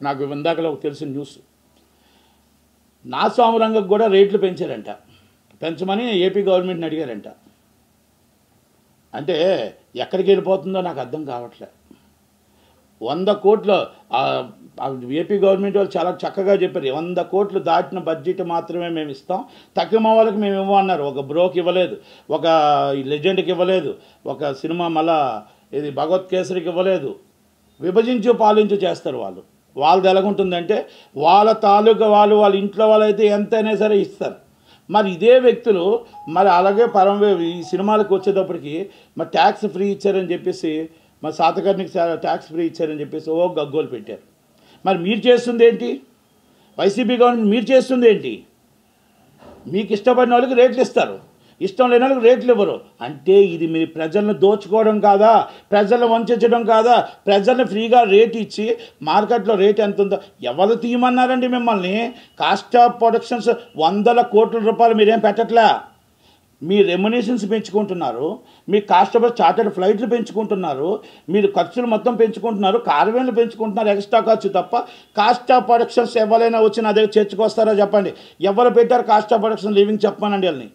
నాకు ఇందాకలో తెలిసిన న్యూస్. నాసామురంగకు కూడా రేట్లు పెంచారంట, పెంచమని ఏపీ గవర్నమెంట్ని అడిగారంట. అంటే ఎక్కడికి వెళ్ళిపోతుందో నాకు అర్థం కావట్లే. 100 కోట్లు ఏపీ గవర్నమెంట్ వాళ్ళు చాలా చక్కగా చెప్పారు. 100 కోట్లు దాటిన బడ్జెట్ మాత్రమే మేము ఇస్తాం, తక్కువ వాళ్ళకి మేము ఇవ్వమన్నారు. ఒక బ్రోకి ఇవ్వలేదు, ఒక లెజెండ్కి ఇవ్వలేదు, ఒక సినిమా మళ్ళా ఇది భగవత్ కేసరికి ఇవ్వలేదు. విభజించు పాలించు చేస్తారు వాళ్ళు. వాళ్ళది ఎలాగుంటుందంటే వాళ్ళ తాలూకా వాళ్ళ ఇంట్లో వాళ్ళైతే ఎంతైనా సరే ఇస్తారు. మరి ఇదే వ్యక్తులు మరి అలాగే ఈ సినిమాలకు వచ్చేటప్పటికి మరి ట్యాక్స్ ఫ్రీ ఇచ్చారని చెప్పేసి, మరి శాతకర్ణికి ట్యాక్స్ ఫ్రీ ఇచ్చారని చెప్పేసి గగ్గోలు పెట్టారు. మరి మీరు చేస్తుంది ఏంటి? వైసీపీ గవర్నమెంట్ మీరు చేస్తుంది ఏంటి? మీకు ఇష్టపడిన వాళ్ళకి రేట్లు ఇస్తారు, ఇష్టం లేని వాళ్ళకి రేట్లు ఇవ్వరు. అంటే ఇది మీరు ప్రజలను దోచుకోవడం కాదా? ప్రజలను వంచడం కాదా? ప్రజలను ఫ్రీగా రేట్ ఇచ్చి మార్కెట్లో రేట్ ఎంత ఉందో ఎవరు తీయమన్నారండి మిమ్మల్ని? కాస్ట్ ఆఫ్ ప్రొడక్షన్స్ 100 కోట్ల రూపాయలు మీరేం పెట్టట్లే. మీ రెమ్యునేషన్స్ పెంచుకుంటున్నారు, మీ కాస్ట్ ఆఫ్ చార్టర్డ్ ఫ్లైట్లు పెంచుకుంటున్నారు, మీరు ఖర్చులు మొత్తం పెంచుకుంటున్నారు, కార్వేన్లు పెంచుకుంటున్నారు, ఎక్స్ట్రా ఖర్చు తప్ప కాస్ట్ ఆఫ్ ప్రొడక్షన్స్ ఎవరైనా వచ్చి నా దగ్గర చర్చకొస్తారో చెప్పండి. ఎవరు పెట్టారు కాస్ట్ ఆఫ్ ప్రొడక్షన్ లివింగ్ చెప్పమనండి వాళ్ళని.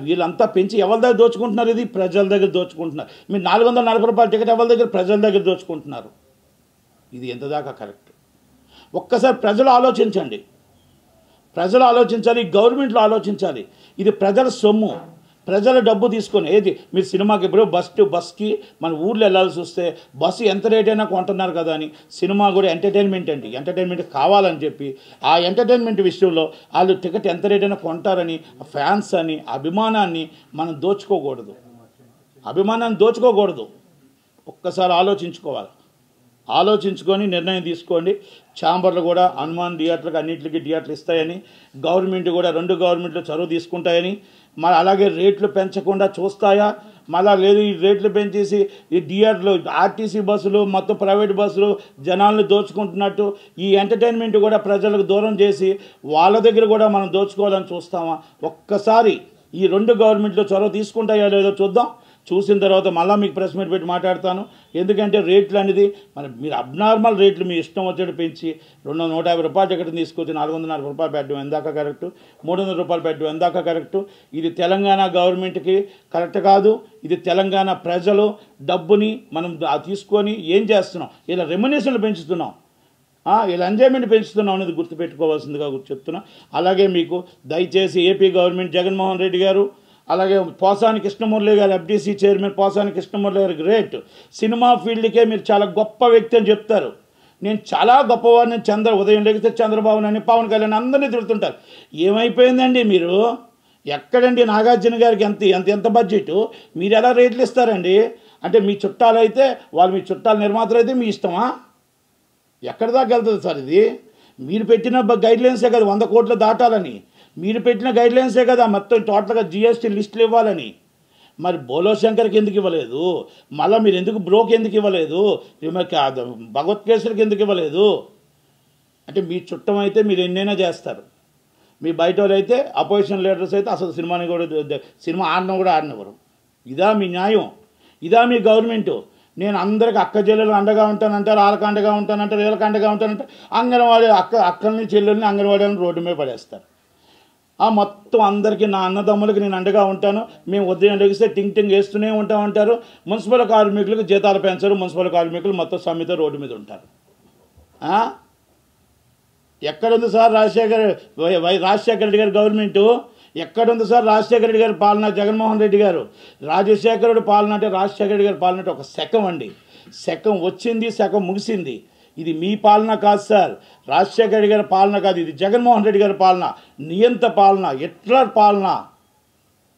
వీళ్ళంతా పెంచి ఎవరి దగ్గర దోచుకుంటున్నారు? ఇది ప్రజల దగ్గర దోచుకుంటున్నారు. మీరు 440 రూపాయల టికెట్ ఎవరి దగ్గర? ప్రజల దగ్గర దోచుకుంటున్నారు. ఇది ఎంత దాకా కరెక్ట్? ఒక్కసారి ప్రజలు ఆలోచించండి, ప్రజలు ఆలోచించాలి, గవర్నమెంట్లో ఆలోచించాలి. ఇది ప్రజల సొమ్ము, ప్రజల డబ్బు తీసుకొని ఏది మీరు సినిమాకి ఇప్పుడు బస్కి మన ఊర్లో వెళ్ళాల్సి వస్తే బస్సు ఎంత రేట్ అయినా కొంటున్నారు కదా అని, సినిమా కూడా ఎంటర్టైన్మెంట్ అండి, ఎంటర్టైన్మెంట్ కావాలని చెప్పి ఆ ఎంటర్టైన్మెంట్ విషయంలో వాళ్ళు టికెట్ ఎంత రేట్ అయినా కొంటారని ఫ్యాన్స్ అని అభిమానాన్ని మనం దోచుకోకూడదు, అభిమానాన్ని దోచుకోకూడదు. ఒక్కసారి ఆలోచించుకోవాలి, ఆలోచించుకొని నిర్ణయం తీసుకోండి. ఛాంబర్లు కూడా హనుమాన్ థియేటర్కి అన్నింటికి థియేటర్లు ఇస్తాయని, గవర్నమెంట్ కూడా 2 గవర్నమెంట్లు చొరవ తీసుకుంటాయని, మరి అలాగే రేట్లు పెంచకుండా చూస్తాయా? మళ్ళా లేదు ఈ రేట్లు పెంచేసి ఈ థియేటర్లు ఆర్టీసీ బస్సులు మొత్తం ప్రైవేట్ బస్సులు జనాలను దోచుకుంటున్నట్టు ఈ ఎంటర్టైన్మెంట్ కూడా ప్రజలకు దూరం చేసి వాళ్ళ దగ్గర కూడా మనం దోచుకోవాలని చూస్తామా? ఒక్కసారి ఈ 2 గవర్నమెంట్లు చొరవ తీసుకుంటాయో లేదో చూద్దాం. చూసిన తర్వాత మళ్ళీ మీకు ప్రెస్ మీట్ పెట్టి మాట్లాడతాను. ఎందుకంటే రేట్లు అనేది మరి మీరు అబ్నార్మల్ రేట్లు మీ ఇష్టం వచ్చేట్టు పెంచి 150 రూపాయల టికెట్ తీసుకొచ్చి 440 రూపాయలు పెట్టడం ఎందాక కరెక్టు, 300 రూపాయలు పెట్టడం ఎందాక కరెక్టు? ఇది తెలంగాణ గవర్నమెంట్కి కరెక్ట్ కాదు. ఇది తెలంగాణ ప్రజలు డబ్బుని మనం తీసుకొని ఏం చేస్తున్నాం? ఇలా రెమ్యునేషన్లు పెంచుతున్నాం, ఇలా ఎంజాయ్మెంట్ పెంచుతున్నాం అనేది గుర్తుపెట్టుకోవాల్సిందిగా చెప్తున్నా. అలాగే మీకు దయచేసి ఏపీ గవర్నమెంట్ జగన్మోహన్ రెడ్డి గారు, అలాగే పోసాని కృష్ణమురళి గారు ఎఫ్డీసీ చైర్మన్ పోసాని కృష్ణమురళి గారు గ్రేట్. సినిమా ఫీల్డ్కే మీరు చాలా గొప్ప వ్యక్తి అని చెప్తారు. నేను చాలా గొప్పవాడిని, ఉదయం లేకపోతే చంద్రబాబు నాయుడు పవన్ కళ్యాణ్ అందరినీ తిడుతుంటారు. ఏమైపోయిందండి మీరు? ఎక్కడండి నాగార్జున గారికి ఎంత బడ్జెట్? మీరు ఎలా రేట్లు ఇస్తారండి? అంటే మీ చుట్టాలు అయితే వాళ్ళు మీ చుట్టాల నిర్మాతలు అయితే మీ ఇష్టమా? ఎక్కడి దాకా వెళ్తుంది సార్ ఇది? మీరు పెట్టిన గైడ్లైన్సే కదా 100 కోట్లు దాటాలని, మీరు పెట్టిన గైడ్లైన్సే కదా మొత్తం టోటల్గా జిఎస్టీ లిస్టులు ఇవ్వాలని. మరి బోలో శంకర్కి ఎందుకు ఇవ్వలేదు? మళ్ళీ మీరు ఎందుకు బ్రోకి ఎందుకు ఇవ్వలేదు? భగవత్ కేసరికి ఎందుకు ఇవ్వలేదు? అంటే మీ చుట్టం అయితే మీరు ఎన్నైనా చేస్తారు, మీ బయట వాళ్ళు అయితే అపోజిషన్ లీడర్స్ అయితే అసలు సినిమా ఆడడం కూడా ఆడనివ్వరు. ఇదా మీ న్యాయం? ఇదా మీ గవర్నమెంటు? నేను అందరికి అక్క చెల్లెలు అండగా ఉంటానంటారు, వాళ్ళకి అండగా ఉంటానంటారు, వీళ్ళకి అండగా ఉంటానంటారు. అంగన్వాడీ అక్కల్ని చెల్లెల్ని అంగన్వాడీలను రోడ్డు మీద పడేస్తారు. మొత్తం అందరికీ నా అన్నదమ్ములకి నేను అండగా ఉంటాను, మేము ఉదయం లెగిస్తే టింగ్ వేస్తూనే ఉంటామంటారు. మున్సిపల్ కార్మికులకు జీతాలు పెంచరు, మున్సిపల్ కార్మికులు మొత్తం సమ్మెత రోడ్డు మీద ఉంటారు. ఎక్కడుంది సార్ రాజశేఖర రెడ్డి గారి గవర్నమెంటు? ఎక్కడుంది సార్ రాజశేఖర రెడ్డి గారి పాలన? జగన్మోహన్ రెడ్డి గారు రాజశేఖరుడు పాలన అంటే రాజశేఖర రెడ్డి గారి పాలన అంటే ఒక శకం అండి. శకం వచ్చింది, శకం ముగిసింది. ఇది మీ పాలన కాదు సార్, రాజశేఖర రెడ్డి గారి పాలన కాదు, ఇది జగన్మోహన్ రెడ్డి గారి పాలన, నియంత పాలన, హిట్లర్ పాలన.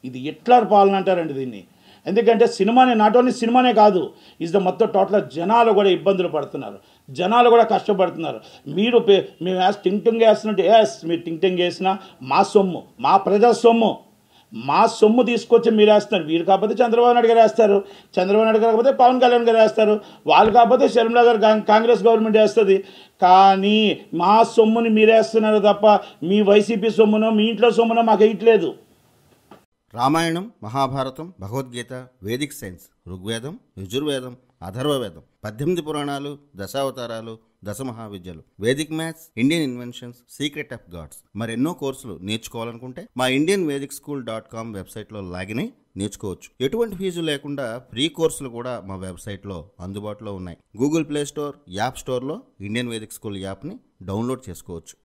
ఇది హిట్లర్ పాలన అంటారండి దీన్ని. ఎందుకంటే సినిమానే, నాట్ ఓన్లీ సినిమానే కాదు, ఈజ్ ద మొత్తం టోటల్ జనాలు కూడా ఇబ్బందులు పడుతున్నారు, జనాలు కూడా కష్టపడుతున్నారు. మేము టింగ్ వేస్తున్నట్టు మీరు టింగ్ వేసినా మా సొమ్ము, మా ప్రజల సొమ్ము, మా సొమ్ము తీసుకొచ్చి మీరు వేస్తున్నారు. వీరు కాకపోతే చంద్రబాబు నాయుడు గారు వేస్తారు, చంద్రబాబు నాయుడు గారు కాకపోతే పవన్ కళ్యాణ్ గారు వేస్తారు, వాళ్ళు కాకపోతే షర్మిలా గారు కాంగ్రెస్ గవర్నమెంట్ వేస్తుంది. కానీ మా సొమ్ముని మీరు వేస్తున్నారు తప్ప మీ వైసీపీ సొమ్మునో మీ ఇంట్లో సొమ్మునో మాకు వేయట్లేదు. రామాయణం, మహాభారతం, భగవద్గీత, వేదిక్ సైన్స్, ఋగ్వేదం, యజుర్వేదం, అథర్వవేదం, 18 పురాణాలు, దశావతారాలు, దశమహావిద్యలు, vedic maths, Indian inventions, secret of gods, మరెన్నో కోర్సులు నేర్చుకోవాలనుకుంటే మా indianvedicSchool.com వెబ్సైట్లో లాగిన్ అయి నేర్చుకోవచ్చు. ఎటువంటి ఫీజు లేకుండా ఫ్రీ కోర్సులు కూడా మా వెబ్సైట్లో అందుబాటులో ఉన్నాయి. గూగుల్ ప్లే స్టోర్, యాప్ స్టోర్లో ఇండియన్ వేదిక్ స్కూల్ యాప్ని డౌన్లోడ్ చేసుకోవచ్చు.